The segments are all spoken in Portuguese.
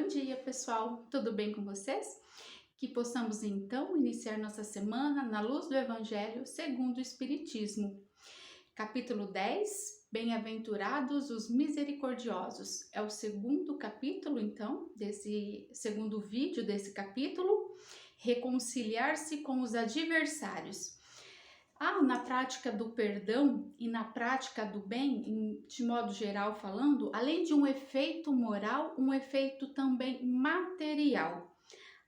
Bom dia, pessoal! Tudo bem com vocês? Que possamos então iniciar nossa semana na luz do Evangelho segundo o Espiritismo. Capítulo 10: Bem-aventurados os misericordiosos. É o segundo capítulo, então, desse segundo vídeo desse capítulo. Reconciliar-se com os adversários. Na prática do perdão e na prática do bem, de modo geral falando, além de um efeito moral, um efeito também material.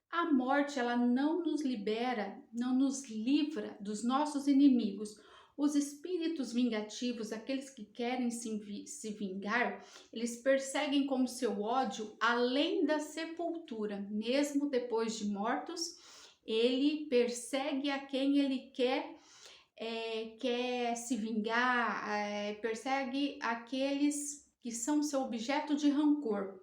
A morte, ela não nos libera, não nos livra dos nossos inimigos. Os espíritos vingativos, aqueles que querem se vingar, eles perseguem com seu ódio além da sepultura. Mesmo depois de mortos, ele persegue a quem ele quer se vingar, persegue aqueles que são seu objeto de rancor.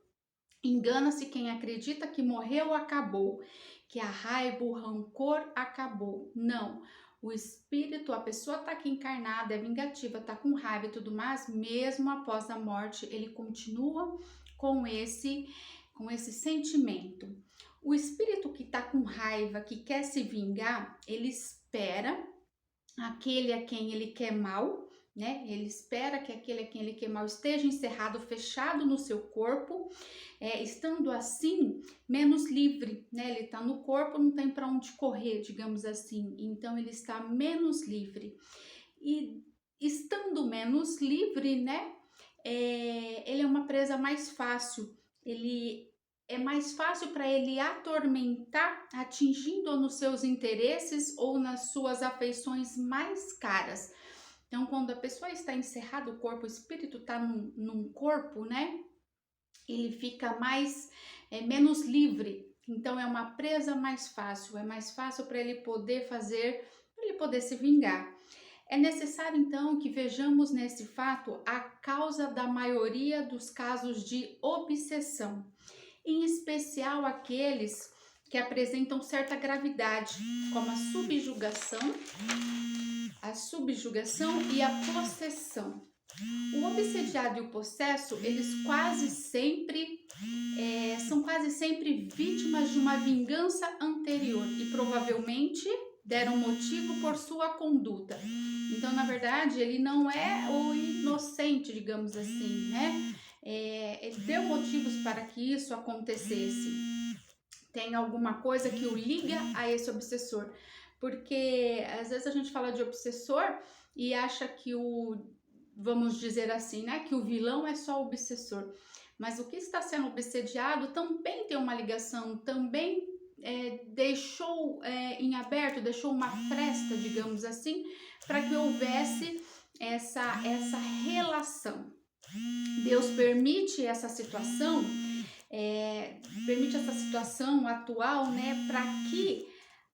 Engana-se quem acredita que morreu, acabou, que a raiva, o rancor acabou. Não, o espírito, a pessoa está aqui encarnada, é vingativa, está com raiva e tudo mais, mesmo após a morte, ele continua com esse sentimento. O espírito que está com raiva, que quer se vingar, ele espera aquele a quem ele quer mal, né? Ele espera que aquele a quem ele quer mal esteja encerrado, fechado no seu corpo, estando assim menos livre, né? Ele está no corpo, não tem para onde correr, digamos assim. Então ele está menos livre. E estando menos livre, né? Ele é uma presa mais fácil. É mais fácil para ele atormentar, atingindo nos seus interesses ou nas suas afeições mais caras. Então, quando a pessoa está encerrada, o corpo, o espírito está num corpo, né? Ele fica menos livre. Então, é uma presa mais fácil. É mais fácil para ele poder se vingar. É necessário, então, que vejamos nesse fato a causa da maioria dos casos de obsessão, em especial aqueles que apresentam certa gravidade, como a subjugação e a possessão. O obsediado e o possesso, eles são quase sempre vítimas de uma vingança anterior e provavelmente deram motivo por sua conduta. Então, na verdade, ele não é o inocente, digamos assim, né? Ele deu motivos para que isso acontecesse. Tem alguma coisa que o liga a esse obsessor. Porque às vezes a gente fala de obsessor e acha que vamos dizer assim, né, que o vilão é só o obsessor. Mas o que está sendo obsediado também tem uma ligação, também deixou em aberto, deixou uma fresta, digamos assim, para que houvesse essa relação. Deus permite essa situação atual, né, para que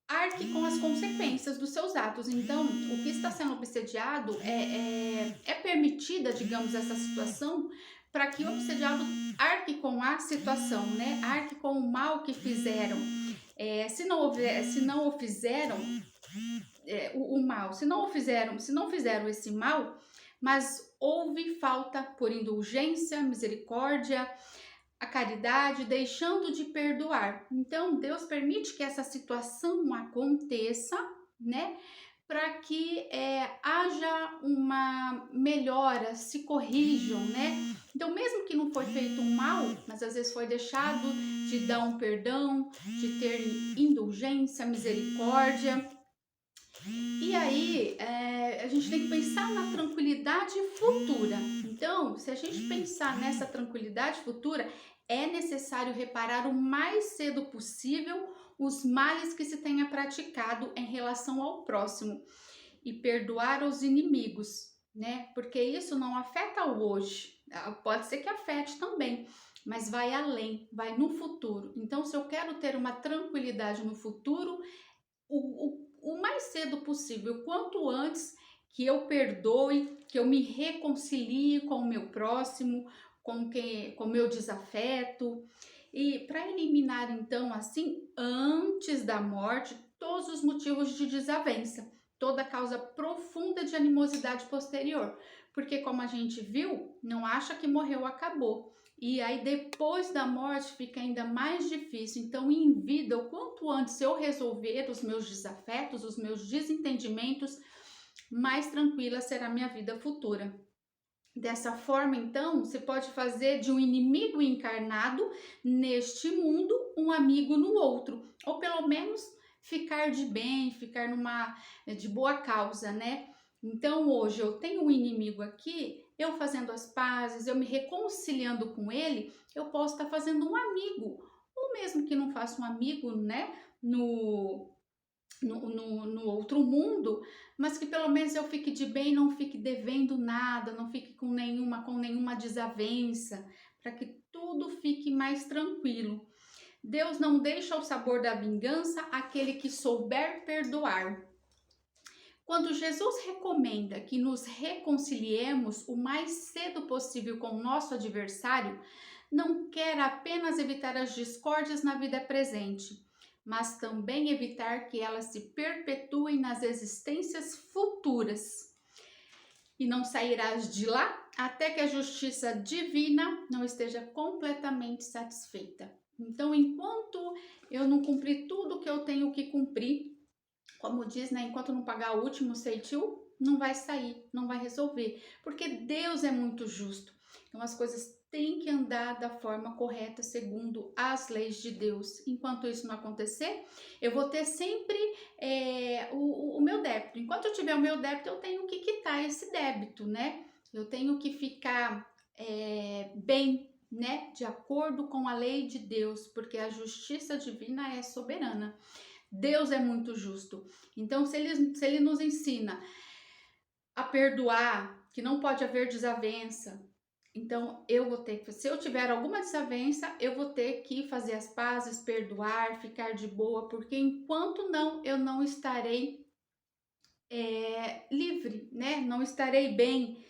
arque com as consequências dos seus atos. Então, o que está sendo obsediado é permitida, digamos, essa situação para que o obsediado arque com a situação, né? Arque com o mal que fizeram. Se não fizeram esse mal, mas houve falta por indulgência, misericórdia, a caridade, deixando de perdoar. Então, Deus permite que essa situação aconteça, né? Para que haja uma melhora, se corrijam, né? Então, mesmo que não foi feito um mal, mas às vezes foi deixado de dar um perdão, de ter indulgência, misericórdia. E aí, a gente tem que pensar na tranquilidade futura. Então, se a gente pensar nessa tranquilidade futura, é necessário reparar o mais cedo possível os males que se tenha praticado em relação ao próximo e perdoar os inimigos, né? Porque isso não afeta o hoje, pode ser que afete também, mas vai além, vai no futuro. Então, se eu quero ter uma tranquilidade no futuro, o mais cedo possível, quanto antes que eu perdoe, que eu me reconcilie com o meu próximo, com o meu desafeto, e para eliminar então assim, antes da morte, todos os motivos de desavença, toda causa profunda de animosidade posterior, porque como a gente viu, não acha que morreu, acabou. E aí depois da morte fica ainda mais difícil. Então, em vida, o quanto antes eu resolver os meus desafetos, os meus desentendimentos, mais tranquila será a minha vida futura. Dessa forma, então, você pode fazer de um inimigo encarnado neste mundo um amigo no outro, ou pelo menos ficar de bem, ficar numa de boa causa, né? Então, hoje eu tenho um inimigo aqui, eu fazendo as pazes, eu me reconciliando com ele, eu posso estar fazendo um amigo, ou mesmo que não faça um amigo, né? No outro mundo, mas que pelo menos eu fique de bem, não fique devendo nada, não fique com nenhuma desavença, para que tudo fique mais tranquilo. Deus não deixa o sabor da vingança aquele que souber perdoar. Quando Jesus recomenda que nos reconciliemos o mais cedo possível com o nosso adversário, não quer apenas evitar as discórdias na vida presente, mas também evitar que elas se perpetuem nas existências futuras. E não sairás de lá até que a justiça divina não esteja completamente satisfeita. Então, enquanto eu não cumprir tudo que eu tenho que cumprir, como diz, né? Enquanto não pagar o último ceitil, não vai sair, não vai resolver. Porque Deus é muito justo. Então as coisas têm que andar da forma correta, segundo as leis de Deus. Enquanto isso não acontecer, eu vou ter sempre o meu débito. Enquanto eu tiver o meu débito, eu tenho que quitar esse débito, né? Eu tenho que ficar bem, né? De acordo com a lei de Deus, porque a justiça divina é soberana. Deus é muito justo. Então, se ele nos ensina a perdoar, que não pode haver desavença, então eu vou ter que, se eu tiver alguma desavença, eu vou ter que fazer as pazes, perdoar, ficar de boa, porque enquanto não, eu não estarei livre, né? Não estarei bem,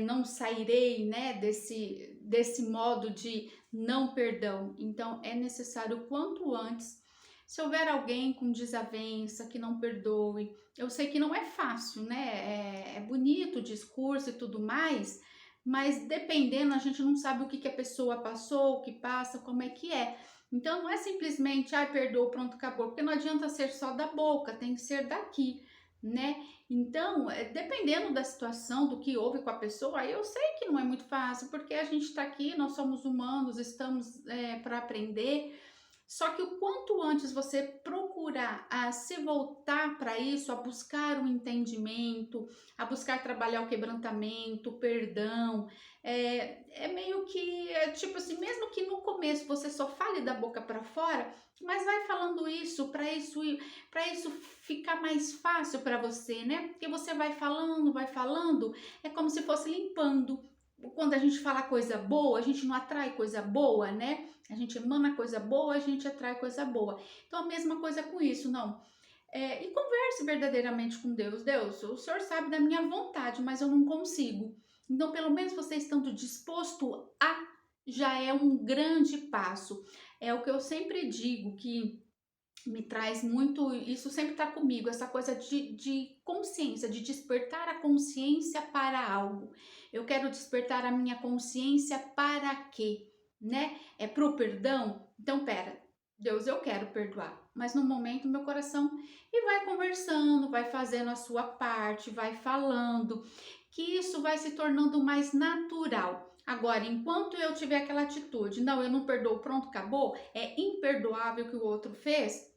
não sairei, né? Desse modo de não perdão. Então, é necessário o quanto antes. Se houver alguém com desavença, que não perdoe, eu sei que não é fácil, né? É bonito o discurso e tudo mais, mas dependendo, a gente não sabe o que, que a pessoa passou, o que passa, como é que é. Então não é simplesmente, perdoou, pronto, acabou, porque não adianta ser só da boca, tem que ser daqui, né? Então, dependendo da situação, do que houve com a pessoa, eu sei que não é muito fácil, porque a gente está aqui, nós somos humanos, estamos para aprender. Só que o quanto antes você procurar a se voltar para isso, a buscar o entendimento, a buscar trabalhar o quebrantamento, o perdão, é meio que, tipo assim, mesmo que no começo você só fale da boca para fora, mas vai falando isso para isso ficar mais fácil para você, né? Porque você vai falando, é como se fosse limpando. Quando a gente fala coisa boa, a gente não atrai coisa boa, né? A gente emana coisa boa, a gente atrai coisa boa. Então, a mesma coisa com isso, não. E converse verdadeiramente com Deus. Deus, o Senhor sabe da minha vontade, mas eu não consigo. Então, pelo menos você estando disposto a, já é um grande passo. É o que eu sempre digo, que me traz muito, isso sempre está comigo, essa coisa de consciência, de despertar a consciência para algo. Eu quero despertar a minha consciência para quê? Né? É pro perdão? Então, pera, Deus, eu quero perdoar, mas no momento meu coração, e vai conversando, vai fazendo a sua parte, vai falando, que isso vai se tornando mais natural. Agora, enquanto eu tiver aquela atitude, não, eu não perdoo, pronto, acabou, é imperdoável o que o outro fez,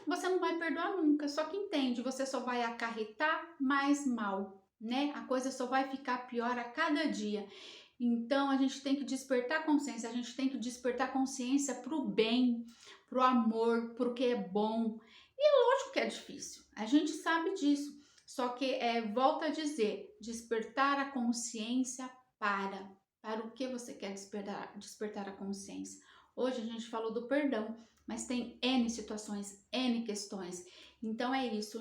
você não vai perdoar nunca, só que entende, você só vai acarretar mais mal, né? A coisa só vai ficar pior a cada dia. Então a gente tem que despertar consciência, a gente tem que despertar consciência pro bem, pro amor, pro que é bom. E lógico que é difícil, a gente sabe disso. Só que volta a dizer, despertar a consciência para o que você quer despertar a consciência. Hoje a gente falou do perdão, mas tem N situações, N questões. Então é isso,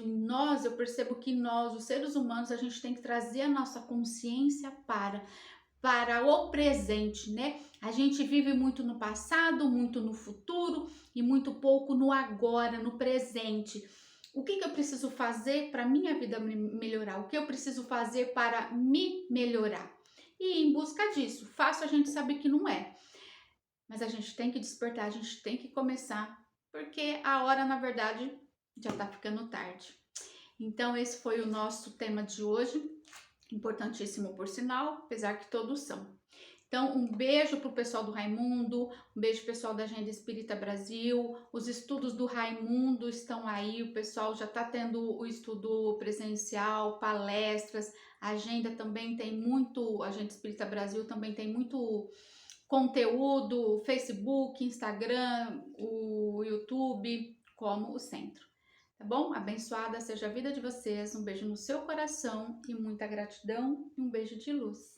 eu percebo que nós, os seres humanos, a gente tem que trazer a nossa consciência para o presente, né? A gente vive muito no passado, muito no futuro e muito pouco no agora, no presente. O que eu preciso fazer para minha vida melhorar? O que eu preciso fazer para me melhorar? e ir em busca disso. Fácil a gente sabe que não é, mas a gente tem que despertar, a gente tem que começar, porque a hora, na verdade, já tá ficando tarde. Então, esse foi o nosso tema de hoje, importantíssimo por sinal, apesar que todos são. Então, um beijo para o pessoal do Raimundo, um beijo pessoal da Agenda Espírita Brasil. Os estudos do Raimundo estão aí, o pessoal já está tendo o estudo presencial, palestras. A agenda também tem muito, a Agenda Espírita Brasil também tem muito conteúdo, Facebook, Instagram, o YouTube, como o centro. Tá bom? Abençoada seja a vida de vocês, um beijo no seu coração e muita gratidão e um beijo de luz.